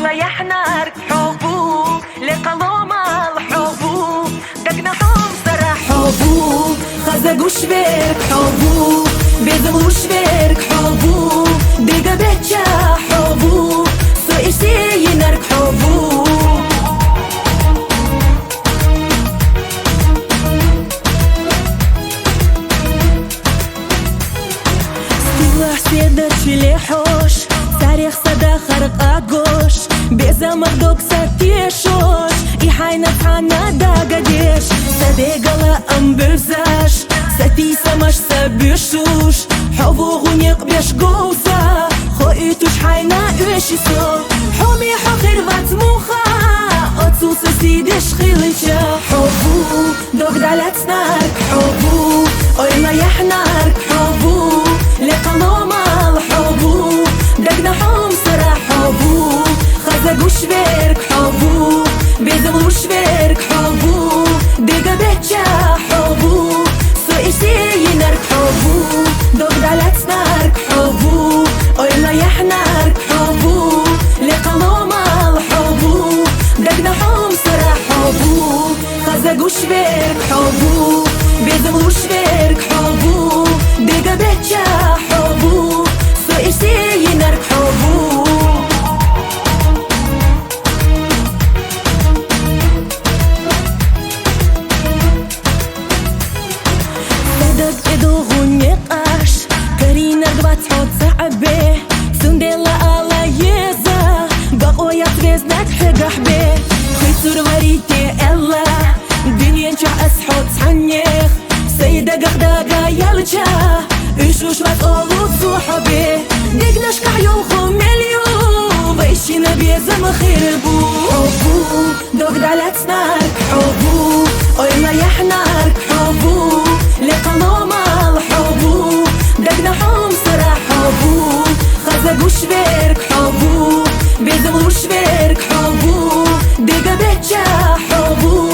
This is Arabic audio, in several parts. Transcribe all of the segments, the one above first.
ريحنا حبو لقلوم الحبو دقنهم سرح حبو خزقوش بيرك حبو بيزموش بيرك حبو بيقى بيتشا حبو سو إشتي ينرك حبو ستيوح سيدة تشيلي حوش تاريخ صدا خرق أقوش بيزا مردوك ستيشوش إيحاينا فحانا دا قديش سدي قلا أم برزاش ستي سماش سبيشوش حبو غنيق بيش قوزا خوئتوش حاينا إيشي سو حومي حخير واتموخا أتصوص سيدش خيليشا حبو دوك دالات نارك حبو أويلا يحنارك حبو لقلوم الحبو دقنهم سرح حبو خزقوش بيرك حبو بيزموش بيرك حبو بيقى بيتشا حبو سو إشتي ينرك حبو دوك دالات نارك حبو أويلا يحنارك حبو لقلوم الحبو دقنهم سرح حبو خزقوش بيرك حبو بيزموش بيرك حبو بيقى بيتشا حبو سو إشتي ينرك حبو غنيقاش كرينا قبات حوت صعبه سندلا على يزا بقويا تغيزناك حقح به خيسور وريتي إلا دنيا نجع أسحوت عنيخ سيدة قخداقا يلجا إشوش واتقولو تصوحبه ديقناش كحيو خمليو بيشينا بيزا مخيربو حبو دوك دالات نارك حبو أويلا يحنارك حبو لقلوم الحبو دقنهم سرح حبو خزقوش بيرك حبو بيزموش بيرك حبو بيقى بيتشا حبو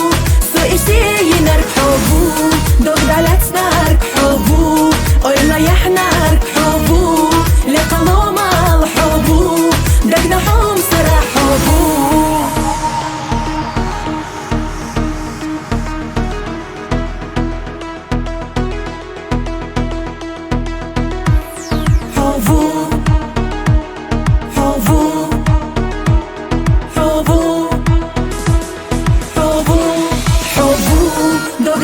سو إشتي ينرك حبو دوك دالات نارك حبو أويلا يحنارك حبو لقلوم الحبو دقنهم سرح حبو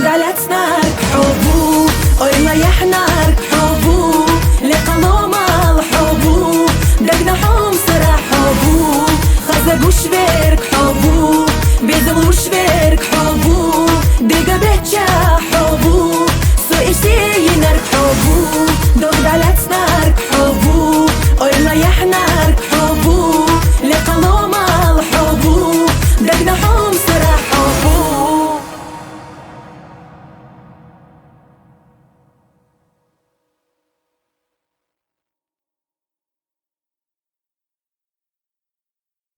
دالات نارك حبو أويلا يحنارك حبو لقلوم الحبو دقنهم سرح حبو خزقوش بيرك